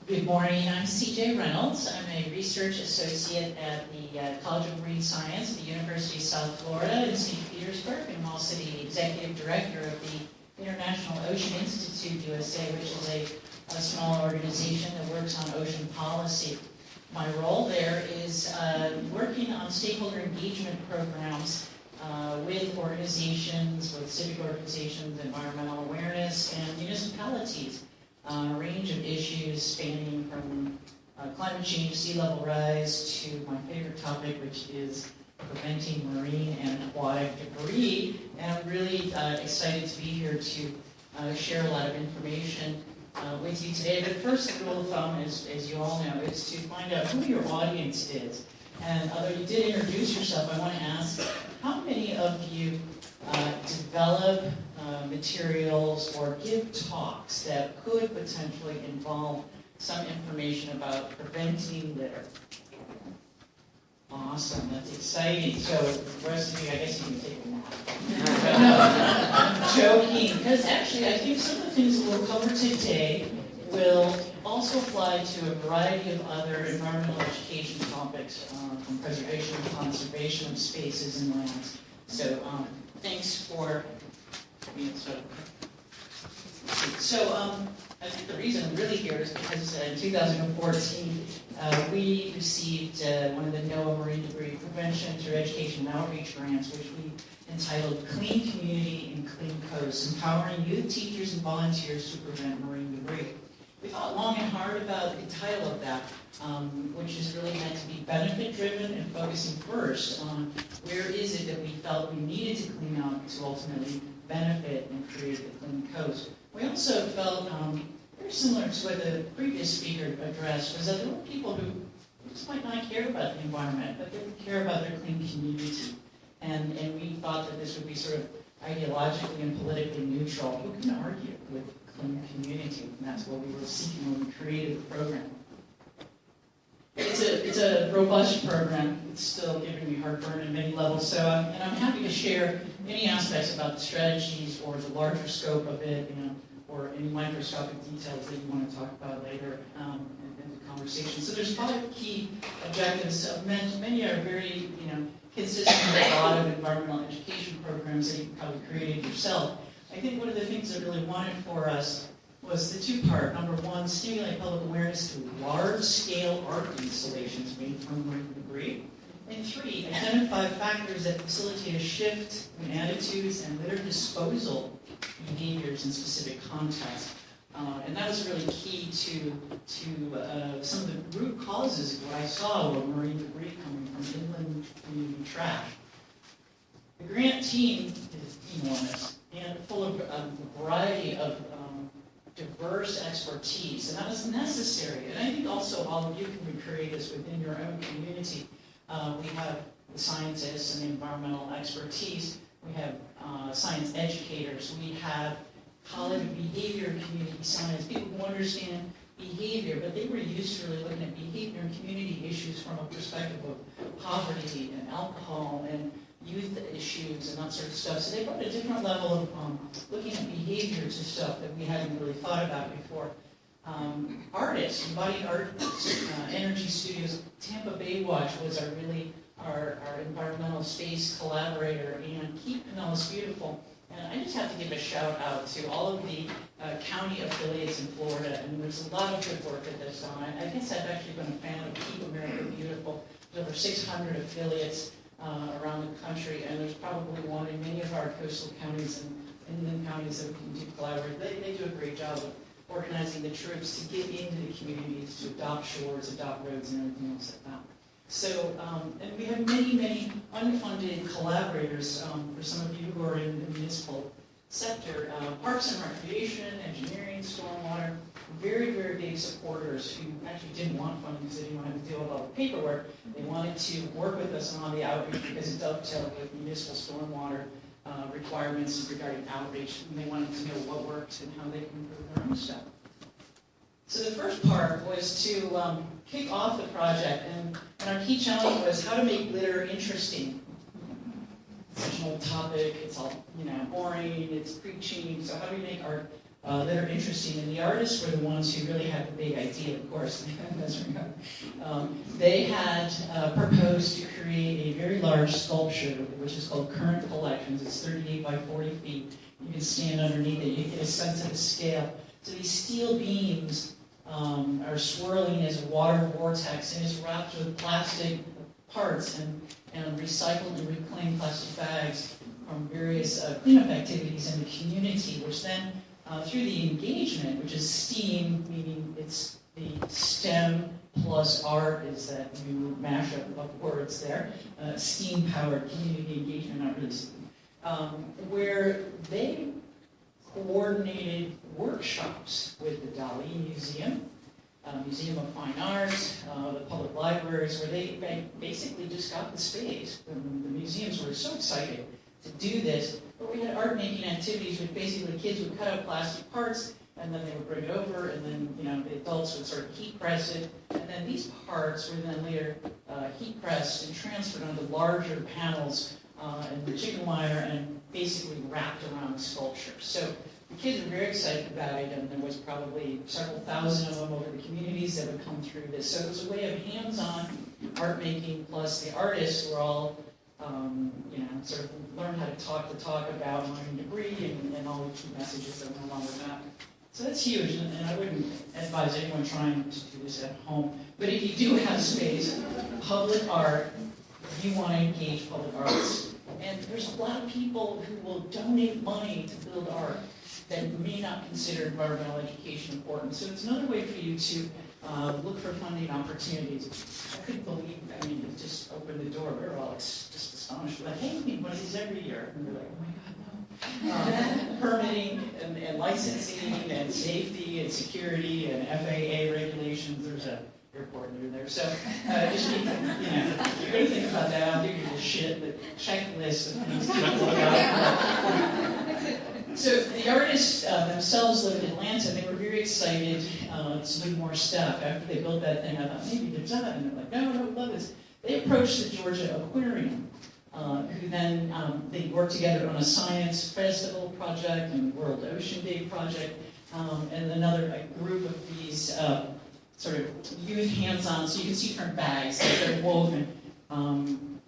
Good morning, I'm CJ Reynolds. I'm a research associate at the College of Marine Science at the University of South Florida in St. Petersburg. I'm also the executive director of the International Ocean Institute USA, which is a small organization that works on ocean policy. My role there is working on stakeholder engagement programs with organizations, with civic organizations, environmental awareness, and municipalities. A range of issues spanning from climate change, sea level rise, to my favorite topic, which is preventing marine and aquatic debris. And I'm really excited to be here to share a lot of information with you today. But first, the rule of thumb, as you all know, is to find out who your audience is. And although you did introduce yourself, I want to ask, how many of you develop materials or give talks that could potentially involve some information about preventing litter? Awesome, that's exciting. So the rest of you, I guess you can take a nap. No, I'm joking, because actually I think some of the things that we'll cover today will also apply to a variety of other environmental education topics, from preservation and conservation of spaces and lands. So thanks for being so. I think the reason I'm really here is because in 2014 we received one of the NOAA Marine Debris Prevention through Education and Outreach grants, which we entitled Clean Community and Clean Coast, empowering youth, teachers, and volunteers to prevent marine debris. We thought long and hard about the title of that, which is really meant to be benefit-driven and focusing first on where is it that we felt we needed to clean up to ultimately benefit and create a clean coast. We also felt very similar to what the previous speaker addressed, was that there were people who just might not care about the environment, but they would care about their clean community. And we thought that this would be sort of ideologically and politically neutral. Who can argue with clean community? And that's what we were seeking when we created the program. It's a robust program. It's still giving me heartburn in many levels. So, and I'm happy to share any aspects about the strategies or the larger scope of it, or any microscopic details that you want to talk about later in the conversation. So there's 5 key objectives. Many are very, consistent with a lot of environmental education programs that you've probably created yourself. I think one of the things that really wanted for us was the 2-part. Number 1, stimulate public awareness through large-scale art installations made from marine debris. And 3, identify factors that facilitate a shift in attitudes and litter disposal behaviors in specific contexts. And that was really key to some of the root causes of what I saw were marine debris coming from inland community trash. The grant team is enormous and full of a variety of diverse expertise, and that was necessary. And I think also all of you can recreate this within your own community. We have the scientists and the environmental expertise. We have science educators. We have college behavior and community science, people who understand behavior, but they were used to really looking at behavior and community issues from a perspective of poverty and alcohol and youth issues and that sort of stuff. So they brought a different level of looking at behavior to stuff that we hadn't really thought about before. Artists, embodied art, energy studios. Tampa Bay Watch was our environmental space collaborator, and Keep Pinellas Beautiful. And I just have to give a shout out to all of the county affiliates in Florida, and there's a lot of good work that they've done. I guess I've actually been a fan of Keep America Beautiful. There's over 600 affiliates around the country, and there's probably one in many of our coastal counties and inland counties that we can do collaborate. They do a great job of organizing the troops to get into the communities, to adopt shores, adopt roads, and everything else like that. So, and we have many, many unfunded collaborators for some of you who are in the municipal sector. Parks and Recreation, Engineering, Stormwater, very, very big supporters who actually didn't want funding because they didn't want to have to deal with all the paperwork. They wanted to work with us on the outreach because it dovetailed with municipal stormwater requirements regarding outreach, and they wanted to know what worked and how they can improve their own stuff. So the first part was to kick off the project, and our key challenge was how to make litter interesting. It's such an old topic, it's all boring, it's preaching, so how do we make our that are interesting. And the artists were the ones who really had the big idea, of course. They had proposed to create a very large sculpture, which is called Current Collections. It's 38 by 40 feet. You can stand underneath it. You get a sense of the scale. So these steel beams are swirling as a water vortex, and it's wrapped with plastic parts and recycled and reclaimed plastic bags from various cleanup activities in the community, which then, through the engagement, which is STEAM, meaning it's the STEM plus art is that new mashup of words there, STEAM-powered community engagement, not really STEAM, where they coordinated workshops with the Dali Museum, Museum of Fine Arts, the public libraries, where they basically just got the space. The museums were so excited to do this, but we had art-making activities where basically kids would cut out plastic parts, and then they would bring it over, and then the adults would sort of heat press it, and then these parts were then later heat pressed and transferred onto larger panels and the chicken wire and basically wrapped around the sculpture. So the kids were very excited about it, and there was probably several thousand of them over the communities that would come through this. So it was a way of hands-on art making, plus the artists were all, sort of learn how to talk about marine debris and all the key messages that went along with that. So that's huge, and I wouldn't advise anyone trying to do this at home. But if you do have space, public art, you want to engage public arts. And there's a lot of people who will donate money to build art that may not consider environmental education important. So it's another way for you to look for funding opportunities. I couldn't believe, it just opened the door. We were all just astonished. We're like, hey, we need one of these every year. And we're like, oh my God, no. Permitting and licensing and safety and security and FAA regulations. There's an airport near there. So just be, you're going to think about that. I'll give you the shit, the checklist of things to look out. So the artists themselves live in Atlanta, and they were very excited to do more stuff. After they built that thing, I thought, maybe they're done. And they're like, no, we love this. They approached the Georgia Aquarium, who then, they worked together on a science festival project and World Ocean Day project, and another group of these sort of youth hands-on, so you can see different bags that are woven.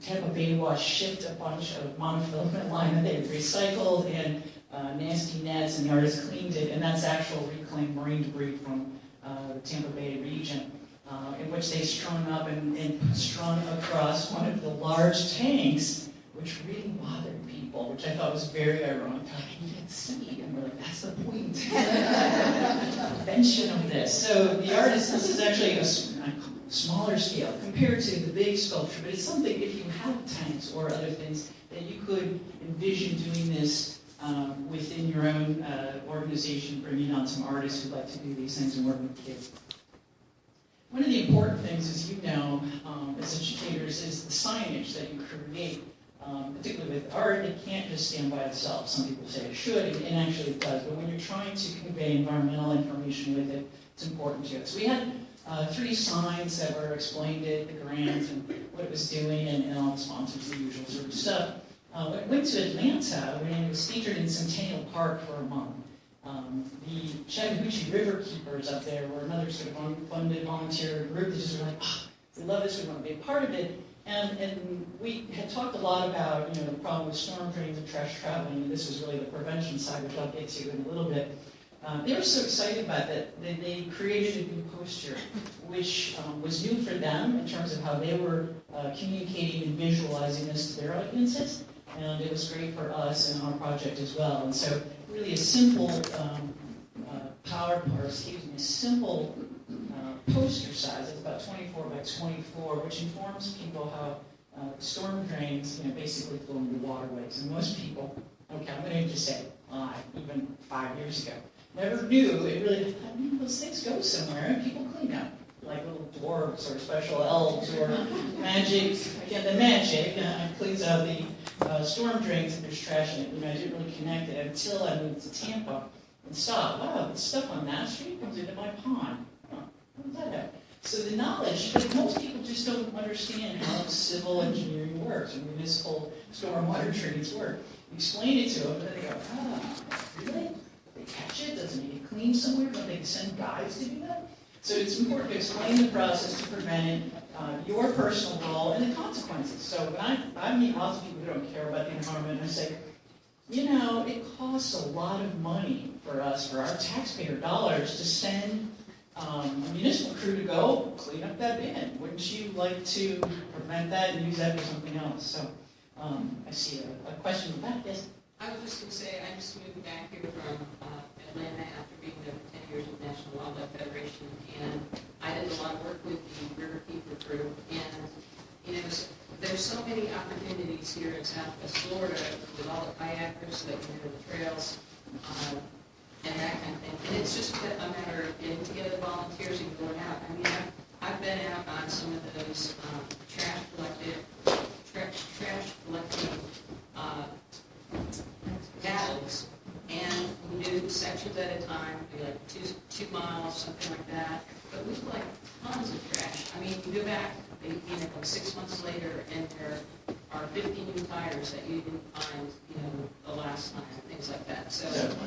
Tampa Bay Wash shipped a bunch of monofilament line that they had recycled, and nasty nets, and the artists cleaned it, and that's actual reclaimed marine debris from the Tampa Bay region, in which they strung up and strung across one of the large tanks, which really bothered people, which I thought was very ironic. You can see, and we're like, that's the point. Invention of this. So the artist, this is actually a smaller scale compared to the big sculpture, but it's something, if you have tanks or other things, that you could envision doing this within your own organization, bringing on some artists who'd like to do these things and work with kids. One of the important things, as you know, as educators, is the signage that you create. Particularly with art, it can't just stand by itself. Some people say it should, and actually it does. But when you're trying to convey environmental information with it, it's important to it. So we had 3 signs that were explained it, the grant, and what it was doing, and all the sponsors, the usual sort of stuff. When I went to Atlanta, when it was featured in Centennial Park for a month, the Chattahoochee River Keepers up there were another sort of unfunded volunteer group that just were like, we love this, we want to be a part of it. And we had talked a lot about, the problem with storm drains and trash traveling, and this was really the prevention side, which I'll get to in a little bit. They were so excited about that, they created a new poster, which was new for them in terms of how they were communicating and visualizing this to their audiences. And it was great for us and our project as well. And so really a simple simple poster size. It's about 24 by 24, which informs people how storm drains, basically flow into waterways. And most people, I'm going to just say, even 5 years ago, never knew it really, those things go somewhere and people clean up. Like little dwarves or special elves or magic. Again, the magic cleans out the storm drains if there's trash in it. I didn't really connect it until I moved to Tampa and saw, wow, the stuff on that street comes into my pond. How does that happen? So the knowledge, but most people just don't understand how civil engineering works and municipal stormwater treatments work. You explain it to them, and they go, really? They catch it? Does it make it clean somewhere? Don't they send guides to do that? So it's important to explain the process to prevent it, your personal role, and the consequences. So when I meet lots of people who don't care about the environment, I say, you know, it costs a lot of money for us, for our taxpayer dollars, to send a municipal crew to go clean up that bin. Wouldn't you like to prevent that and use that for something else? So I see a question in the back. Yes? I was just going to say, I just moved back here from Atlanta after being there for 10 years with National Wildlife Federation, and I did a lot of work with the Riverkeeper group, and you know, there's so many opportunities here in Southwest Florida with all the kayakers that can do the trails, and that kind of thing. And it's just a matter of getting together volunteers and going out. I mean, I've been out on some of those trash collecting battles, and we do sections at a time, maybe like two miles, something like that. But we collect tons of trash. I mean, you go back, you know, 6 months later, and there are 50 new tires that you didn't find, you know, the last time, things like that. So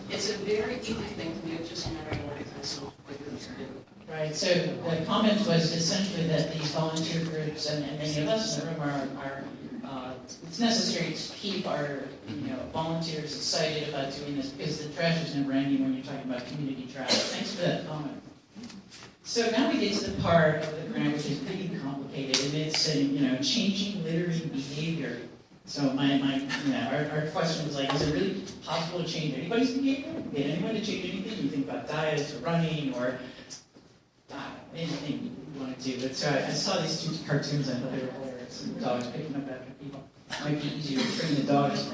it's a very easy thing to do. It's just a matter of organizing what you're to do. Right. So the comment was essentially that these volunteer groups and many of us in the room are it's necessary to keep our volunteers excited about doing this because the trash is never ending when you're talking about community trash. Thanks for that comment. So now we get to the part of the grant which is pretty complicated, and it's changing littering behavior. So our question was like, is it really possible to change anybody's behavior? Get anyone to change anything? You think about diets or running or anything you want to do. But so I saw these two cartoons. I thought they were hilarious. Some dogs picking up after people. Might be easier to train the dogs.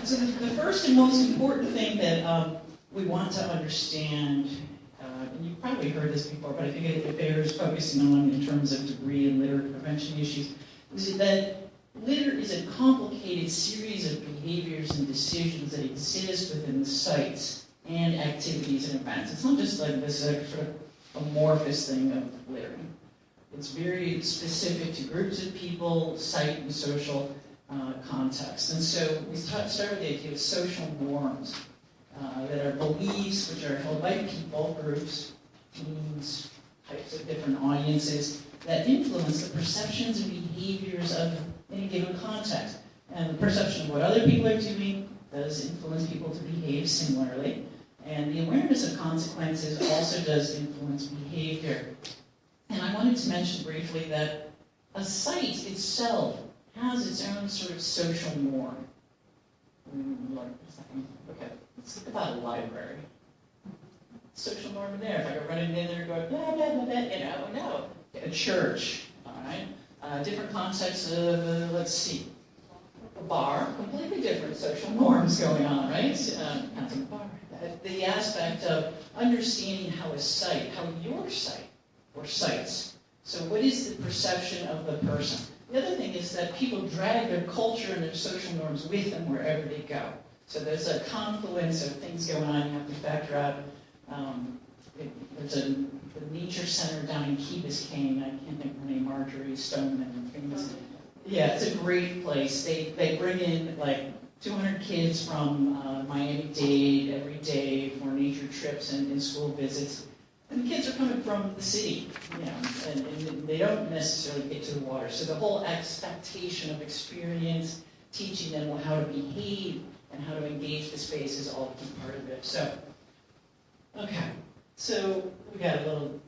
So the first and most important thing that we want to understand, and you've probably heard this before, but I think it bears focusing on in terms of debris and litter prevention issues, is that litter is a complicated series of behaviors and decisions that exist within the sites and activities and events. It's not just like this sort of amorphous thing of littering. It's very specific to groups of people, site and social context. And so we start with the idea of social norms that are beliefs which are held by people, groups, teams, types of different audiences that influence the perceptions and behaviors of any given context. And the perception of what other people are doing does influence people to behave similarly. And the awareness of consequences also does influence behavior. And I wanted to mention briefly that a site itself has its own sort of social norm. Okay, let's think about a library. Social norm in there. If I go running in there and go, blah, blah, blah, blah, no. A church, all right? Different contexts of, let's see, a bar, completely different social norms going on, right? Counting a bar. The aspect of understanding how a site, how your site, or sites. So what is the perception of the person? The other thing is that people drag their culture and their social norms with them wherever they go. So there's a confluence of things going on you have to factor out. There's the nature center down in Key Biscayne. I can't think of her name, Marjorie Stoneman. Yeah, it's a great place. They bring in like 200 kids from Miami-Dade every day for nature trips and school visits. And the kids are coming from the city, and they don't necessarily get to the water. So the whole expectation of experience, teaching them how to behave and how to engage the space is all a key part of it. So, okay. So we got a little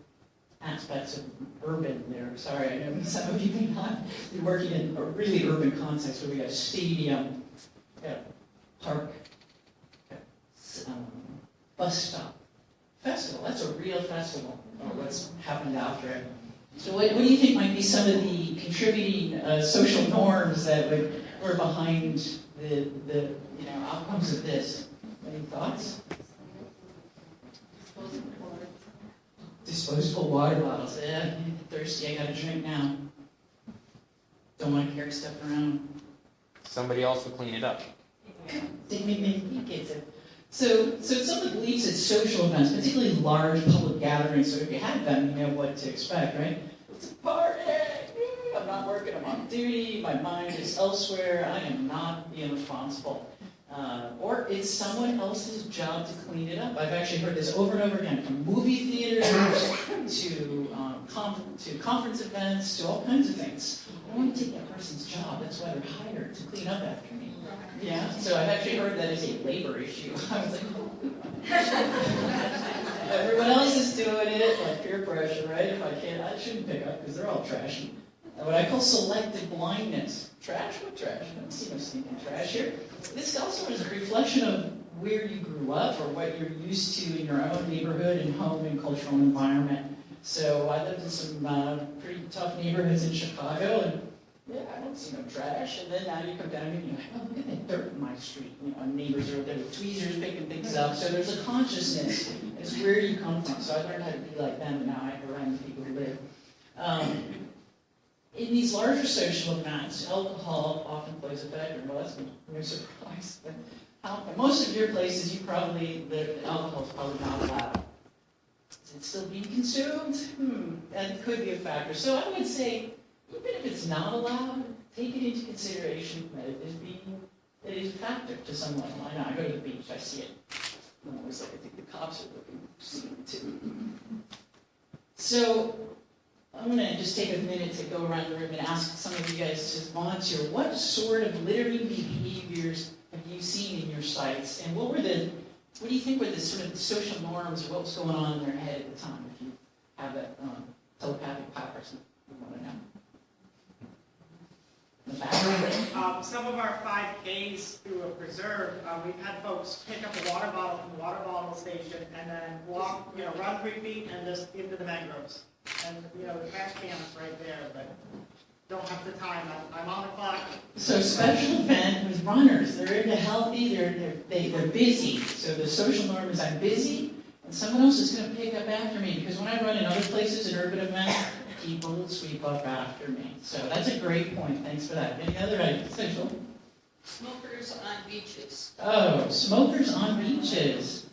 aspects of urban there. Sorry, I know some of you may not be working in a really urban context where we got a stadium, we got a park, bus stop. Festival, that's a real festival, or what's happened after it. So what do you think might be some of the contributing social norms that were behind the outcomes of this? Any thoughts? Disposable water bottles. Yeah, thirsty, I gotta drink now. Don't want to carry stuff around. Somebody else will clean it up. So some of the beliefs at social events, particularly large public gatherings, so if you have them, you know what to expect, right? It's a party! I'm not working, I'm on duty, my mind is elsewhere, I am not being responsible. Or it's someone else's job to clean it up. I've actually heard this over and over again, from movie theaters to conference events to all kinds of things. I don't want to take that person's job. That's why they're hired, to clean up after me. Yeah, so I've actually heard that as a labor issue. I was like, oh. Everyone else is doing it, like peer pressure, right? If I can't, I shouldn't pick up because they're all trashy. What I call selective blindness. Trash? What trash? I don't see no stinking trash here. This also is a reflection of where you grew up or what you're used to in your own neighborhood and home and cultural environment. So I lived in some pretty tough neighborhoods in Chicago, and yeah, I don't see no trash. And then now you come down and you're like, oh, look at that dirt in my street. You know, neighbors are there with tweezers picking things up. So there's a consciousness. It's where you come from. So I learned how to be like them, and now I hang around the people who live. In these larger social events, alcohol often plays a factor. Well, that's no surprise. But most of your places, the alcohol is probably not allowed. Is it still being consumed? That could be a factor. So I would say, even if it's not allowed, take it into consideration that it is a factor to someone. I know, I go to the beach, I see it. I'm always like, I think the cops are looking, see it too. So, I'm going to just take a minute to go around the room and ask some of you guys to volunteer. What sort of littering behaviors have you seen in your sites? And what do you think were the sort of social norms, or what was going on in their head at the time, if you have that telepathic power, you want to know? Some of our 5Ks through a preserve, we've had folks pick up a water bottle from the water bottle station and then walk, run 3 feet and just into the mangroves. And, the trash can is right there, but don't have the time. I'm on the clock. So special event with runners. They're into healthy, they're busy. So the social norm is I'm busy, and someone else is going to pick up after me. Because when I run in other places in urban events, people will sweep up after me. So that's a great point. Thanks for that. Any other items? Smokers on beaches. Oh, smokers on beaches.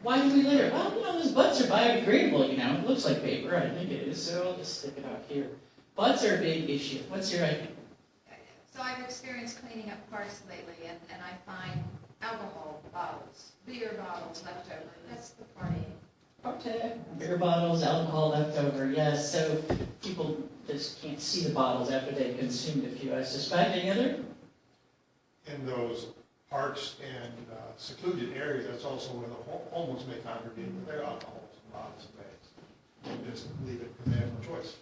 Why do we litter? Well, those butts are biodegradable, It looks like paper. I think it is. So I'll just stick it out here. Butts are a big issue. What's your idea? So I've experienced cleaning up parks lately, and I find alcohol bottles, beer bottles left over. That's the party. Okay. Beer bottles, alcohol left over, yes. So people just can't see the bottles after they've consumed a few, I suspect. Any other? In those parks and secluded areas, that's also where the homeless may congregate with their alcohols and bottles and bags. And just leave it because they have no choice.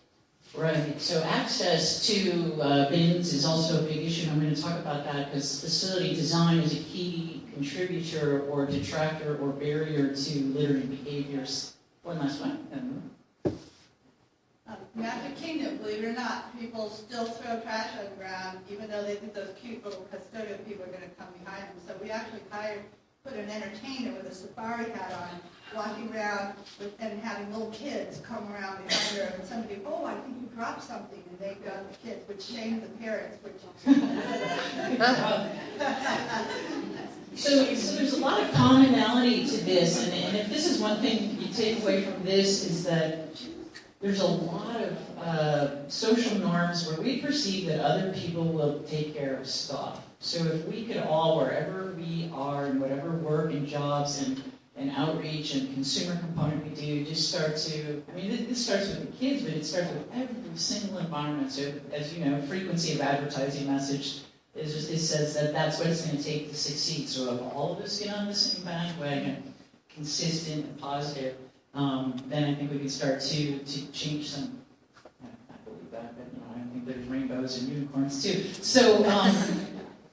Right. So access to bins is also a big issue. I'm going to talk about that because facility design is a key contributor or detractor or barrier to littering behaviors. One last one. Magic Kingdom, believe it or not, people still throw trash on the ground, even though they think those cute little custodial people are going to come behind them. So we actually put an entertainer with a safari hat on, walking around and having little kids come around behind her, and somebody, oh, I think you dropped something, and they got the kids, which shamed the parents, So there's a lot of commonality to this, and if this is one thing you take away from this is that there's a lot of social norms where we perceive that other people will take care of stuff. So if we could all, wherever we are, in whatever work and jobs and outreach and consumer component we do, just start to, this starts with the kids, but it starts with every single environment. So as you know, frequency of advertising message, it says that that's what it's going to take to succeed. So if all of us get on the same bandwagon, consistent and positive, then I think we can start to change some. I believe that, but I think there's rainbows and unicorns too. So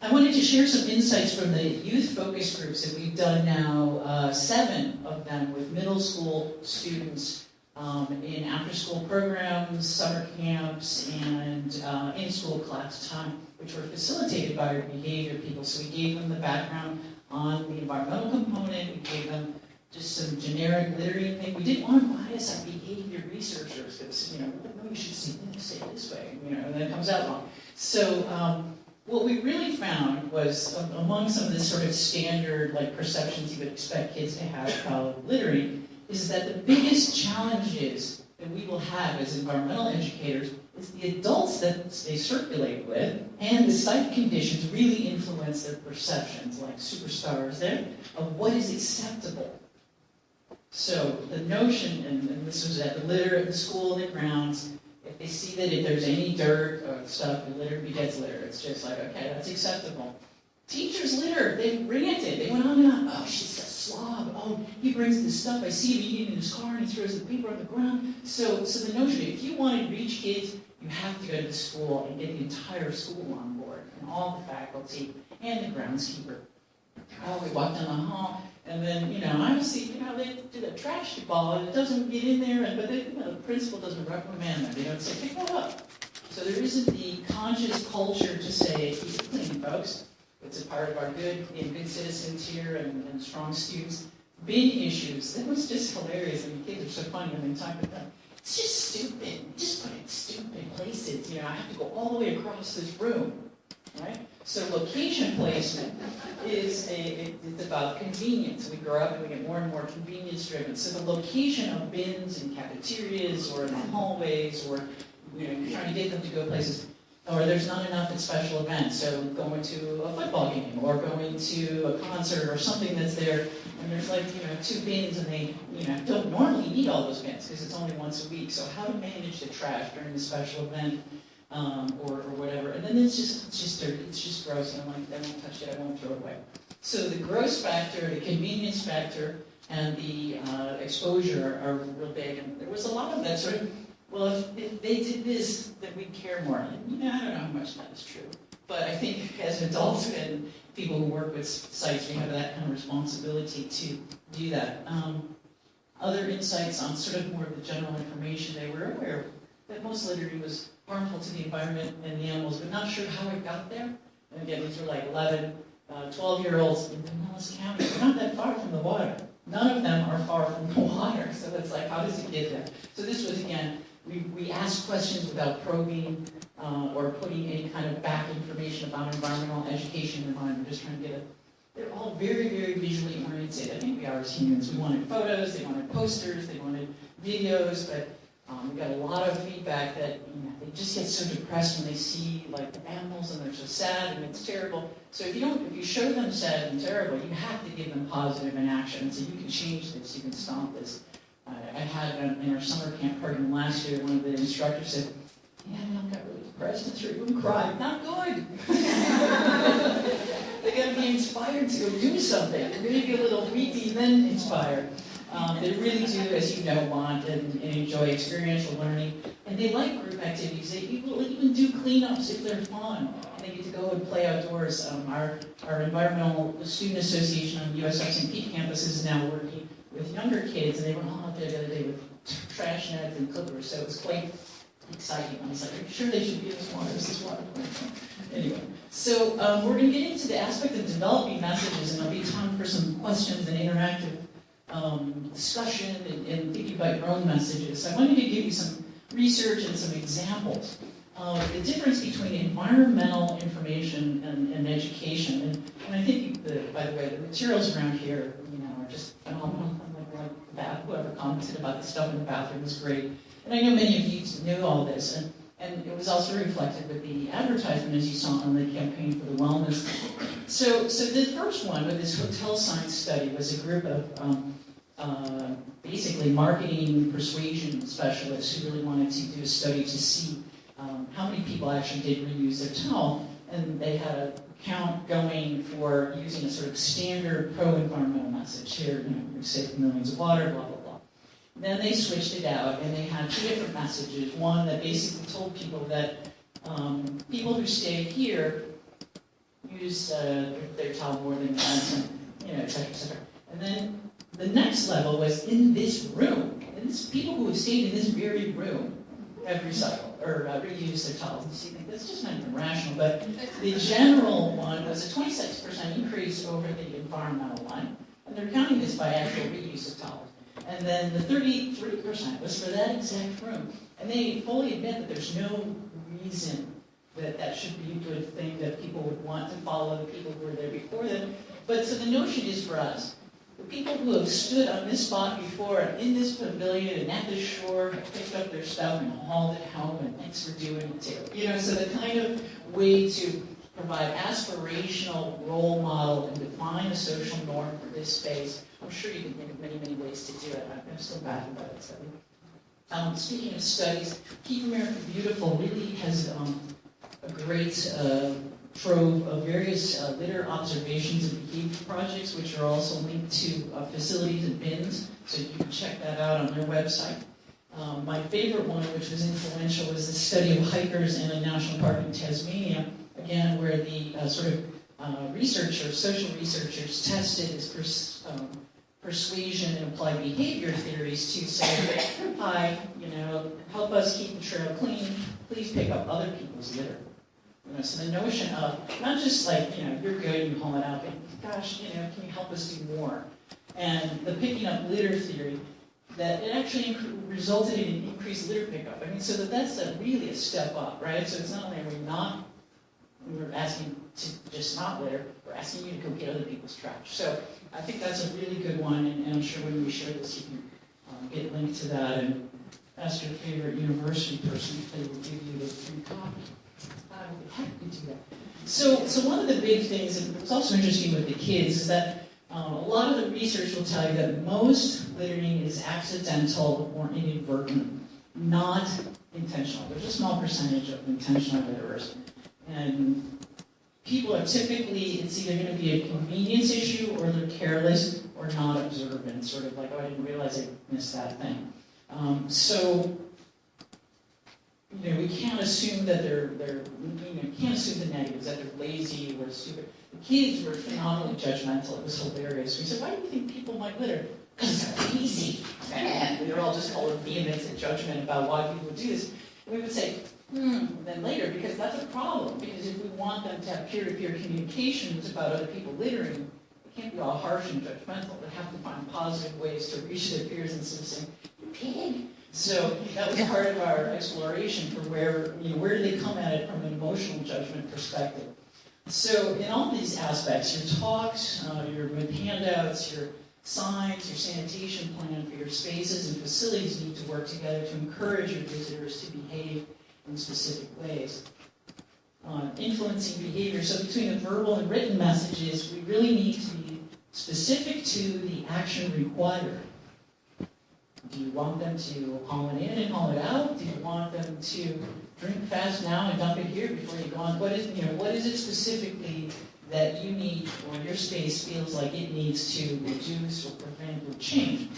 I wanted to share some insights from the youth focus groups that we've done now, 7 of them with middle school students in after-school programs, summer camps, and in-school class time, which were facilitated by our behavior people. So we gave them the background on the environmental component. We gave them just some generic littering thing. We didn't want to bias our behavior researchers because, no, you should say it this way, and then it comes out wrong. So what we really found was, among some of the sort of standard perceptions you would expect kids to have about littering, is that the biggest challenges that we people have as environmental educators is the adults that they circulate with and the site conditions really influence their perceptions, like superstars there, of what is acceptable. So the notion, and this was at the litter at the school and the grounds, if they see that if there's any dirt or stuff, the litter begets litter. It's just like, okay, that's acceptable. Teachers litter, they ranted. They went on and on. Oh, she's a slob. Oh, he brings this stuff. I see him eating in his car and he throws the paper on the ground. So the notion, if you want to reach kids, you have to go to the school and get the entire school on board, and all the faculty and the groundskeeper. Oh, we walk down the hall, and then, obviously, they do the trash ball, and it doesn't get in there, but the principal doesn't reprimand them. They don't say, pick it up. So there isn't the conscious culture to say, keep it clean, folks. It's a part of our good citizens here and strong students. Bin issues, that was just hilarious. The kids are so funny when they talk about that. It's just stupid. Just put it in stupid places. I have to go all the way across this room, right? So location placement it's about convenience. We grow up and we get more and more convenience driven. So the location of bins in cafeterias or in the hallways, or you're trying to get them to go places, or there's not enough at special events. So going to a football game or going to a concert or something that's there, and there's like 2 bins, and they don't normally need all those bins because it's only once a week. So how to manage the trash during the special event? Or whatever, and then it's just dirty, it's just gross, and I'm like, I won't touch it, I won't throw it away. So the gross factor, the convenience factor, and the exposure are real big, and there was a lot of that sort of, well, if they did this, then we'd care more. And, I don't know how much that is true, but I think as adults and people who work with sites, we have that kind of responsibility to do that. Other insights on sort of more of the general information, they were aware that most littering was harmful to the environment and the animals, but not sure how it got there. And again, these were like 11, 12-year-olds in Pinellas County. They're not that far from the water. None of them are far from the water. So it's like, how does it get there? So this was, again, we asked questions without probing or putting any kind of back information about environmental education in mind. We're just trying to get they're all very, very visually oriented. I think we are as humans. We wanted photos, they wanted posters, they wanted videos, but we got a lot of feedback that they just get so depressed when they see like the animals and they're so sad and it's terrible. So if you show them sad and terrible, you have to give them positive and action. So you can change this, you can stop this. I had in our summer camp program last year, one of the instructors said, "Yeah, Mom got really depressed and threw and cried." Not good. They got to be inspired to go do something. They're going to be a little weepy, then inspired. They really do, as you know, want and enjoy experiential learning. And they like group activities. They will even do cleanups if they're fun. And they get to go and play outdoors. Our Environmental Student Association on the USF St. Pete campus is now working with younger kids. And they went all out there the other day with trash nets and clippers. So it was quite exciting. I was like, are you sure they should be in this water? Is this water? Anyway, so we're going to get into the aspect of developing messages. And there'll be time for some questions and interactive discussion and thinking about your own messages. So I wanted to give you some research and some examples of the difference between environmental information and education. And I think, by the way, the materials around here, are just phenomenal. Whoever commented about the stuff in the bathroom was great. And I know many of you knew all this, and it was also reflected with the advertisement, as you saw on the campaign for the wellness. So the first one with this hotel science study was a group of basically marketing persuasion specialists who really wanted to do a study to see how many people actually did reuse their towel, and they had a count going for using a sort of standard pro-environmental message. Here, we save millions of water, blah, blah, blah. Then they switched it out, and they had 2 different messages. One that basically told people that people who stay here use their towel more than once, and et cetera, et cetera. And then the next level was in this room. And this people who have stayed in this very room have recycled or reused their towels. And you see, that's just not even rational. But the general one was a 26% increase over the environmental one. And they're counting this by actual reuse of towels. And then the 33% was for that exact room. And they fully admit that there's no reason that should be a good thing, that people would want to follow the people who were there before them. But so the notion is for us, The people who have stood on this spot before and in this pavilion and at the shore have picked up their stuff and hauled it home, and thanks for doing it too. So the kind of way to provide aspirational role model and define a social norm for this space. I'm sure you can think of many, many ways to do it. I'm still bad about it. Speaking of studies, Keep America Beautiful really has a great trove of various litter observations and behavior projects, which are also linked to facilities and bins, so you can check that out on their website. My favorite one, which was influential, was the study of hikers in a national park in Tasmania, again, where the social researchers tested this persuasion and applied behavior theories to say, hi, help us keep the trail clean, please pick up other people's litter. So the notion of, not just like, you're good, you haul it out, but gosh, can you help us do more? And the picking up litter theory, that it actually resulted in an increased litter pickup. So that's really a step up, right? So it's not only we're asking to just not litter, we're asking you to go get other people's trash. So I think that's a really good one, and I'm sure when we share this, you can get linked to that and ask your favorite university person if they will give you the free copy. I would be happy to do that. So one of the big things, and what's also interesting with the kids, is that a lot of the research will tell you that most littering is accidental or inadvertent, not intentional. There's a small percentage of intentional litterers. And people are typically, it's either going to be a convenience issue, or they're careless, or not observant, sort of like, oh, I didn't realize I missed that thing. We can't assume that can't assume the negatives, that they're lazy or stupid. The kids were phenomenally judgmental. It was hilarious. We said, why do you think people might litter? Because they're lazy. And they're all just full of vehemence and judgment about why people do this. And we would say, then later, because that's a problem. Because if we want them to have peer-to-peer communications about other people littering, it can't be all harsh and judgmental. They have to find positive ways to reach their peers instead of saying, you pig. So that was part of our exploration for where do they come at it from an emotional judgment perspective. So in all these aspects, your talks, your handouts, your signs, your sanitation plan for your spaces and facilities need to work together to encourage your visitors to behave in specific ways. Influencing behavior. So between the verbal and written messages, we really need to be specific to the action required. Do you want them to haul it in and haul it out? Do you want them to drink fast now and dump it here before you go on? What is it specifically that you need, or your space feels like it needs to reduce or prevent or change?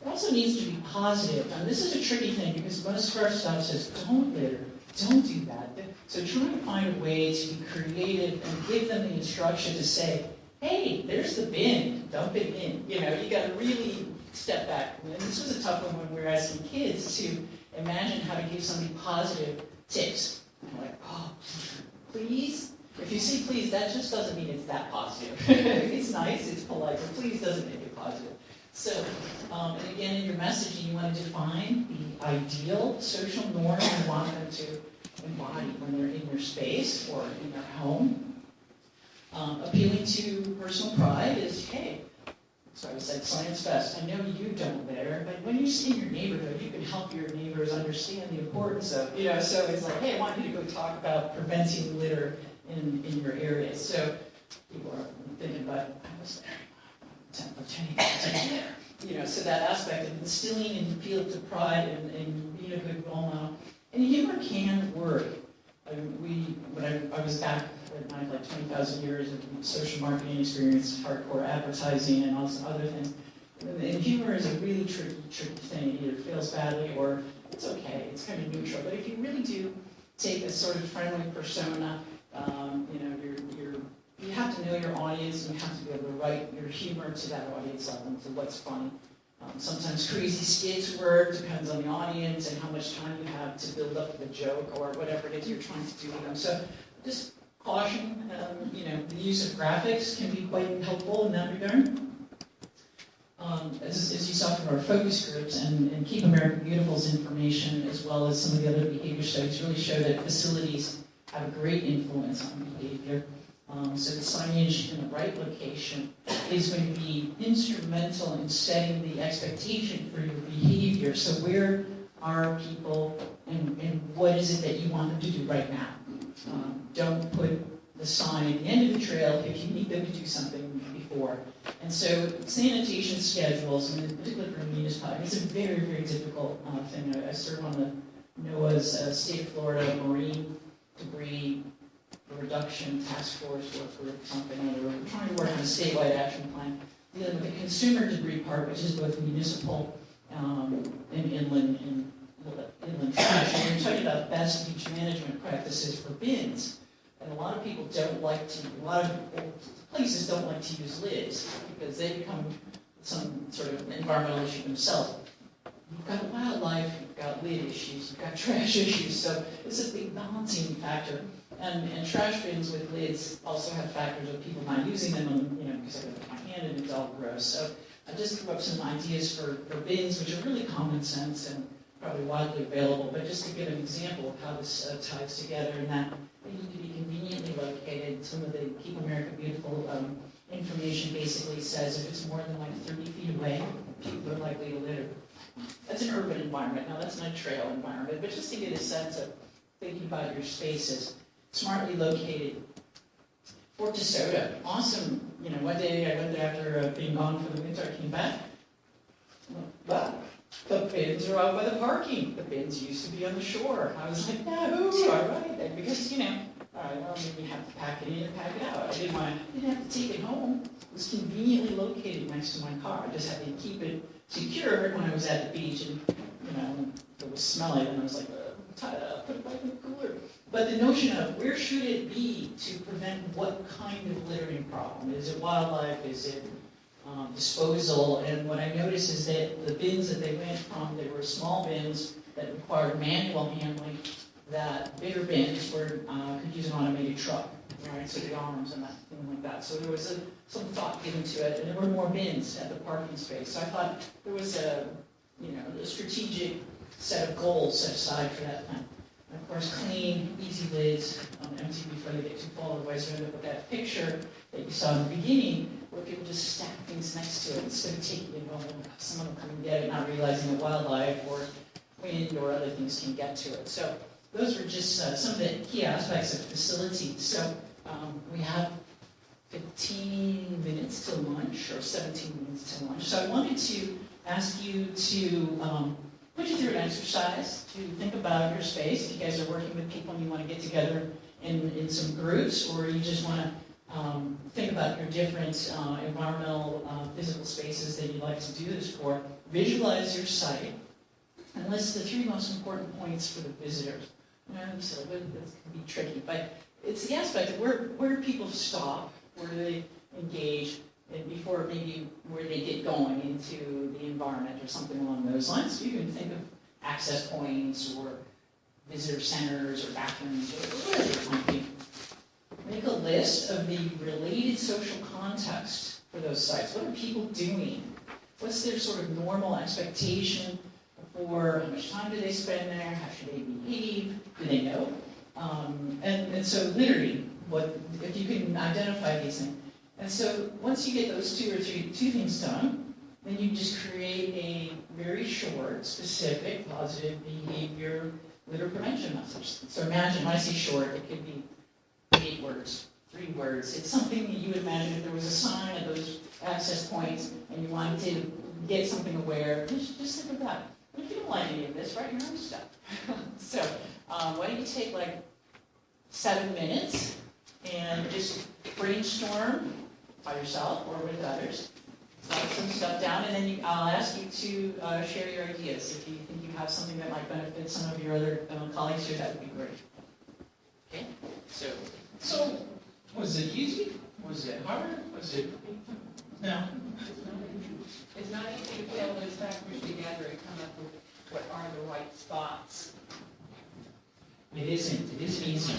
It also needs to be positive. And this is a tricky thing because most of our stuff says, don't litter, don't do that. So try to find a way to be creative and give them the instruction to say, hey, there's the bin, dump it in. You got to really step back. And this was a tough one when we were asking kids to imagine how to give somebody positive tips. And we're like, oh, please? If you say please, that just doesn't mean it's that positive. It's nice, it's polite, but please doesn't make it positive. So, and again, in your messaging, you want to define the ideal social norm you want them to embody when they're in your space or in their home. Appealing to personal pride is, hey, so I said science fest. I know you don't litter, but when you see your neighborhood, you can help your neighbors understand the importance of, so it's like, hey, I want you to go talk about preventing litter in your area. So people are thinking about, I was there 10 years ago. So that aspect of instilling and feelings of pride and being a good role model. And humor can work. When I was back I had like 20,000 years of social marketing experience, hardcore advertising, and also other things. And humor is a really tricky thing. It either fails badly or it's okay. It's kind of neutral. But if you really do take a sort of friendly persona, you have to know your audience, and you have to be able to write your humor to that audience level, to what's funny. Sometimes crazy skits work, depends on the audience and how much time you have to build up the joke or whatever it is you're trying to do with them. So just caution, the use of graphics can be quite helpful in that regard. As you saw from our focus groups and Keep America Beautiful's information, as well as some of the other behavior studies, really show that facilities have a great influence on behavior. So the signage in the right location is going to be instrumental in setting the expectation for your behavior. So where are people and what is it that you want them to do right now? Don't put the sign at the end of the trail if you need them to do something before. And so sanitation schedules, and particularly for municipalities, it's a very, very difficult thing. I serve on the NOAA's State of Florida Marine Debris Reduction Task Force, or for something or other. We're trying to work on a statewide action plan dealing with the consumer debris part, which is both municipal and inland trash. And we're talking about best beach management practices for bins. And a lot of people don't like to, a lot of places don't like to use lids because they become some sort of environmental issue themselves. You've got wildlife, you've got lid issues, you've got trash issues, so it's a big balancing factor. And trash bins with lids also have factors of people not using them, because I got to put my hand in it, it's all gross. So I just threw up some ideas for bins, which are really common sense and probably widely available, but just to give an example of how this ties together, and that they need to be conveniently located. Some of the Keep America Beautiful information basically says if it's more than like 30 feet away, people are likely to litter. That's an urban environment. Now that's not a trail environment, but just to get a sense of thinking about your spaces. Smartly located. Fort DeSoto, awesome. One day I went there after being gone for the winter, I came back. Well, the bins are out by the parking. The bins used to be on the shore. I was like, no, all right. Because, all right, well, maybe you have to pack it in and pack it out. I didn't have to take it home. It was conveniently located next to my car. I just had to keep it secure when I was at the beach. And, it was smelly, and I was like, put it back in the cooler. But the notion of where should it be to prevent what kind of littering problem? Is it wildlife? Is it disposal? And what I noticed is that the bins that they went from, they were small bins that required manual handling, that bigger bins could use an automated truck, right? So the arms and that thing like that. So there was some thought given to it, and there were more bins at the parking space. So I thought there was a strategic set of goals set aside for that plan. And of course, clean, easy lids, empty before they get too full. Otherwise, you end up with that picture that you saw in the beginning, where people just stack things next to it instead of taking it home. Someone will come and get it, not realizing that wildlife or wind or other things can get to it. So those were just some of the key aspects of facilities. So we have 15 minutes till lunch, or 17 minutes till lunch. So I wanted to ask you to put you through an exercise to think about your space. If you guys are working with people and you want to get together in some groups, or you just want to think about your different environmental, physical spaces that you'd like to do this for, visualize your site, and list the 3 most important points for the visitors. So this can be tricky, but it's the aspect of where do people stop, where do they engage, and before maybe where they get going into the environment or something along those lines. You can think of access points or visitor centers or bathrooms or whatever it might be. Make a list of the related social context for those sites. What are people doing? What's their sort of normal expectation for how much time do they spend there? How should they behave? Do they know? And so literally, if you can identify these things. And so once you get those two things done, then you just create a very short, specific, positive behavior litter prevention message. So imagine, when I say short, it could be 8 words, 3 words. It's something that you would imagine if there was a sign at those access points and you wanted to get something aware, just think of that. But if you don't like any of this, write your own stuff. So why don't you take like 7 minutes and just brainstorm by yourself or with others, write some stuff down, and then I'll ask you to share your ideas. If you think you have something that might benefit some of your other colleagues here, that would be great. Okay? So was it easy? Was it hard? Was it... No. It's not easy to put all those factors together and come up with what are the right spots. It isn't. It isn't easy.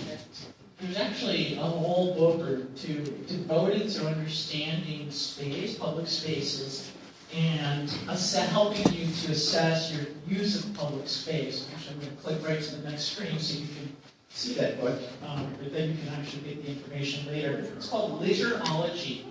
There's actually a whole book or two devoted to understanding space, public spaces, and helping you to assess your use of public space. Actually, I'm going to click right to the next screen so you can see that book, but then you can actually get the information later. It's called Litterology.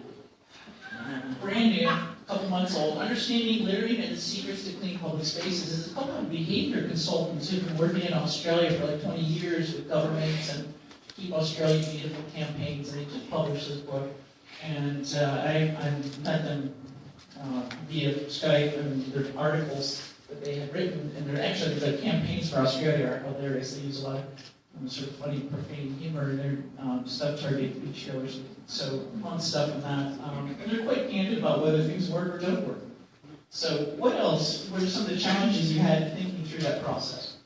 Brand new, a couple months old. Understanding Littering and the Secrets to Clean Public Spaces. It's a couple of behavior consultants who've been working in Australia for like 20 years with governments and Keep Australia Beautiful campaigns, and they just published this book. And I met them via Skype, and their articles that they had written, and they're actually, the campaigns for Australia are hilarious. They use a lot of sort of funny, profane humor in their stuff, targeted beachgoers. So fun stuff in that. And they're quite candid about whether things work or don't work. So what else? What are some of the challenges you had thinking through that process?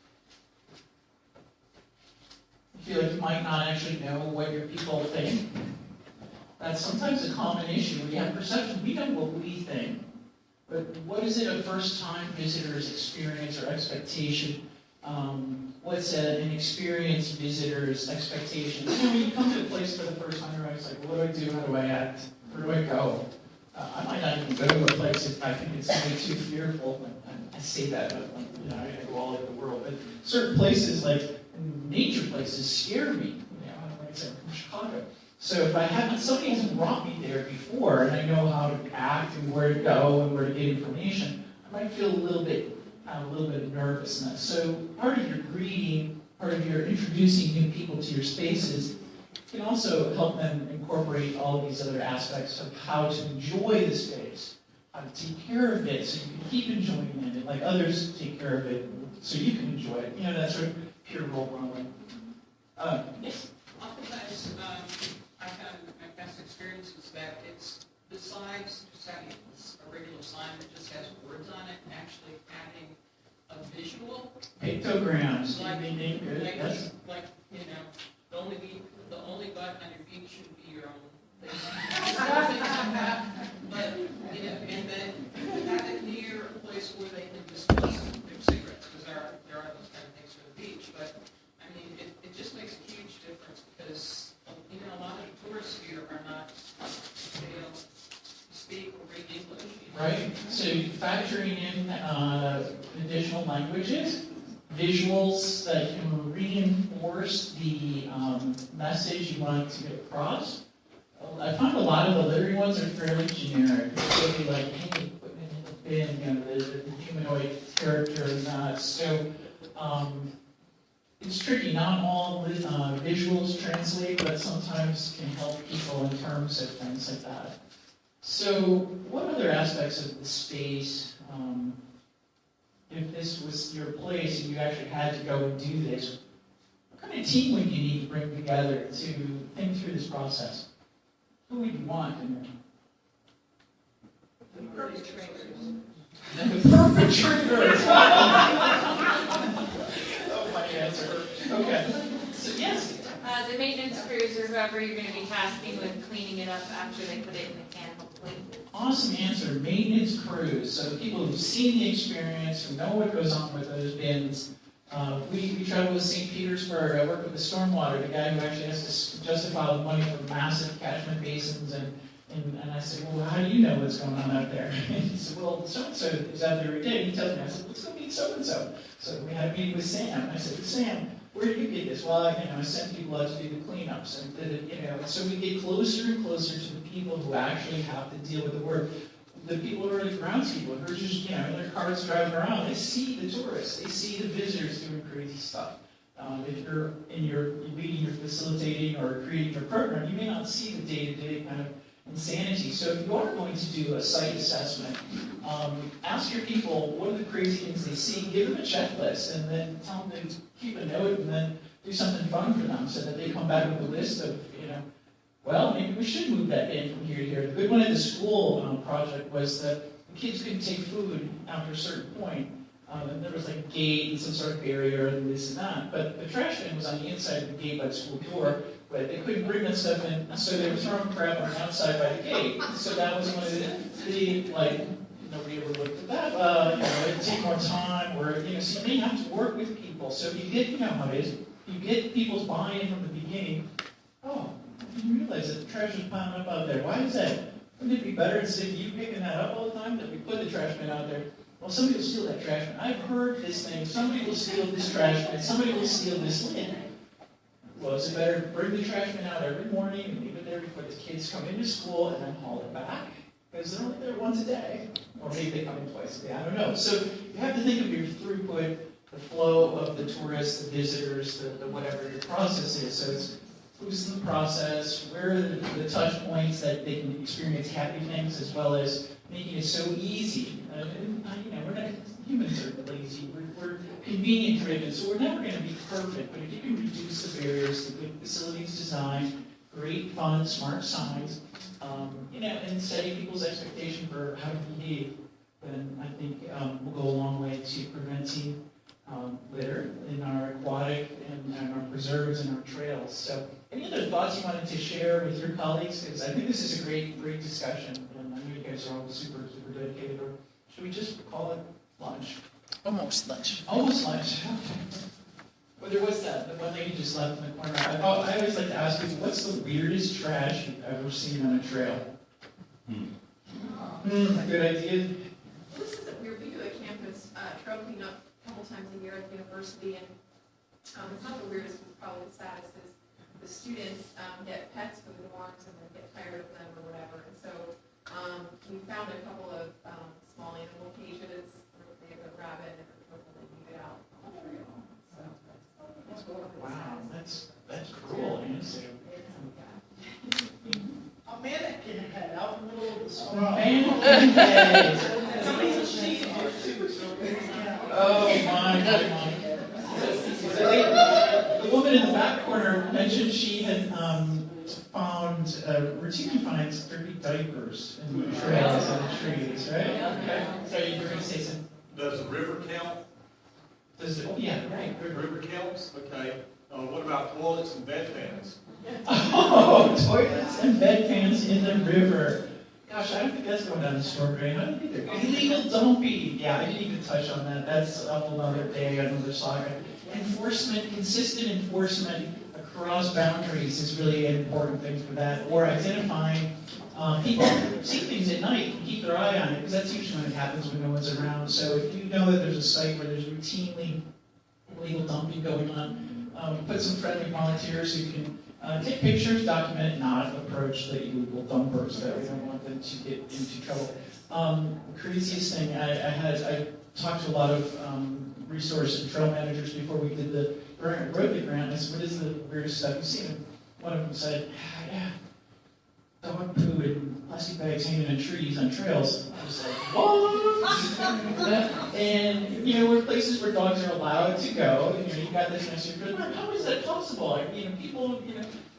You feel like you might not actually know what your people think. That's sometimes a common issue. We have perception. We know what we think. But what is it a first-time visitor's experience or expectation? What's an experienced visitor's expectation? You know, when you come to a place for the first time, you're always like, well, what do I do? How do I act? Where do I go? I might not even go to a place if I think it's going to be too fearful. I say that, but you know, I go all over the world. But certain places, like nature places, scare me. You know, like I said, I'm from Chicago. So if I haven't, somebody hasn't brought me there before, and I know how to act and where to go and where to get information, I might feel a little bit of nervousness. So part of your greeting, part of your introducing new people to your spaces, can also help them incorporate all of these other aspects of how to enjoy the space, how to take care of it so you can keep enjoying it, and like others take care of it so you can enjoy it. You know, that sort of pure role modeling. Yes? Oftentimes, I've had my past experiences that it's besides just having a regular sign that just has words on it, actually having a visual. Pictograms. Like, Good. Yes. like, you know, the only button on your feet should be your own thing. But, you know, and then have it near a place where they can discuss their cigarettes, because there are those kind of things for the beach. But, I mean, it just makes a huge difference because, you know, a lot of the tourists here are not, they don't speak or read English. You know? Right. So factoring in additional languages, visuals that can reinforce the message you want to get across. I find a lot of the littering ones are fairly generic. They'll be like, hey, equipment in the bin, you know, the humanoid character and that. So it's tricky. Not all visuals translate, but sometimes can help people in terms of things like that. So what other aspects of the space, if this was your place and you actually had to go and do this, what kind of team would you need to bring together to think through this process? Who would you want in there? The perpetrators. The perpetrators! Oh, my answer. Okay. So, yes? The maintenance crews or whoever you're going to be tasking with cleaning it up after they put it in the can, hopefully. Awesome answer. Maintenance crews. So people who've seen the experience, who know what goes on with those bins. We travel with St. Petersburg. I work with the stormwater, the guy who actually has to justify the money for massive catchment basins. And I said, well, how do you know what's going on out there? And he said, well, so-and-so is out there every day. And he tells me, I said, let's go meet so-and-so. So we had a meeting with Sam. I said, Sam, where do you get this? Well, I send people out to do the cleanups. And so we get closer and closer to the people who actually have to deal with the work. The people who are the groundspeople, who are just, in their cars driving around, they see the tourists. They see the visitors doing crazy stuff. If you're leading or facilitating or creating your program, you may not see the day-to-day kind of insanity. So if you are going to do a site assessment, ask your people what are the crazy things they see, give them a checklist, and then tell them to keep a note and then do something fun for them so that they come back with a list of, well, maybe we should move that in from here to here. The good one at the school project was that the kids couldn't take food after a certain point. And there was like a gate and some sort of barrier and this and that. But the trash bin was on the inside of the gate by the school door, but they couldn't bring that stuff in, so they were throwing crap on the outside by the gate. So that was one of nobody ever looked at that. It'd take more time, or, so you may have to work with people. So if you get, how it is, you get people's buy-in from the beginning. Oh, I didn't realize that the trash was piling up out there. Why is that? Wouldn't it be better instead of you picking that up all the time that we put the trash bin out there? Well, somebody will steal that trash bin. I've heard this thing. Somebody will steal this trash bin. Somebody will steal this lid. Well, is it better to bring the trash bin out every morning and leave it there before the kids come into school and then haul it back? Because they're only there once a day. Or maybe they come in twice a day, I don't know. So you have to think of your throughput, the flow of the tourists, the visitors, the whatever your process is. So it's who's in the process, where are the touch points that they can experience happy things, as well as making it so easy. We're not, humans are lazy. We're convenient driven, so we're never going to be perfect. But if you can reduce the barriers, the good facilities design, great, fun, smart signs, and setting people's expectation for how to behave, then I think we'll go a long way to preventing litter in our aquatic and our preserves and our trails. So, any other thoughts you wanted to share with your colleagues? Because I think this is a great discussion, and I know you guys are all super dedicated. Or should we just call it lunch? Almost lunch. Almost lunch. Well, there was that. The one lady just left in the corner. I always like to ask people, what's the weirdest trash you've ever seen on a trail? Good idea. This isn't weird. We do a campus trail cleanup a couple times a year at the university, and it's not the weirdest, it's probably the saddest, is the students get pets for the dorms and then get tired of them or whatever. And so we found a couple of small animal cages, they have a rabbit and a turtle, and leave it out on the trail. So Wow, that's cruel. A mannequin head out in the middle of the swamp. Mannequin head. Somebody's cheating here too, so yeah. Oh my. The woman in the back corner mentioned she had routinely finds dirty diapers in the trails and the trees, right? Okay. So you were going to say something? Does the river count? Yeah, right. River counts? Okay. What about toilets and bedpans? Oh, toilets and bedpans in the river. Gosh, I don't think that's going down the storm drain. I don't either. Illegal dumping. Yeah, I didn't even touch on that. That's a whole other day, another saga. Enforcement, consistent enforcement across boundaries is really an important thing for that. Or identifying people see things at night and keep their eye on it, because that's usually when it happens when no one's around. So if you know that there's a site where there's routinely illegal dumping going on, put some friendly volunteers who can take pictures, document it, not approach the illegal dumpers. That we don't want them to get into trouble. The craziest thing, I talked to a lot of resource and trail managers before we did the wrote the grant. I said, what is the weirdest stuff you've seen? And one of them said, yeah, dog poo in plastic bags hanging in trees on trails. I was like, what? And, we're places where dogs are allowed to go. And, you got this nice, how is that possible? People,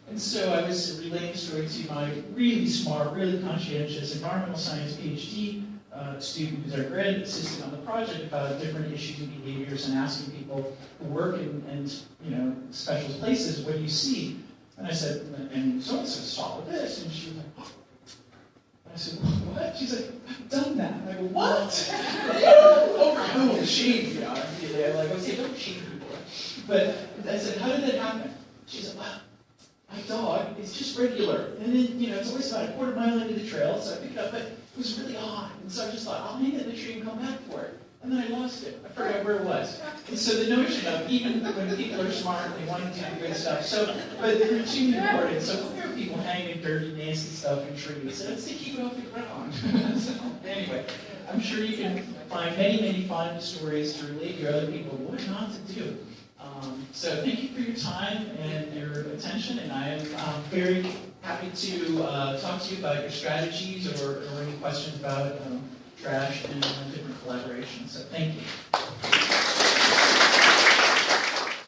And so I was relaying the story to my really smart, really conscientious environmental science PhD student who's our grad assistant on the project about different issues and behaviors, and asking people who work in special places, what do you see? And I said, and so-and-so saw with this, and she was like, oh. I said, what? She's like, I've done that. And I go, what? Oh, shame. I'm like, okay, don't shame people. But I said, how did that happen? She said, well, my dog is just regular. And then, it's always about a quarter mile into the trail, so I picked it up, but it was really hot. And so I just thought, I'll hang it in the tree and come back for it. And then I lost it. I forgot where it was. And so the notion of, even when people are smart, they want to do good stuff. So, but they're routinely important. So where are people hanging dirty, nasty stuff in trees? Let's keep it off the ground. So anyway, I'm sure you can find many fun stories to relate to other people what not to do. So thank you for your time and your attention, and I am very happy to talk to you about your strategies or any questions about trash and different collaborations. So thank you.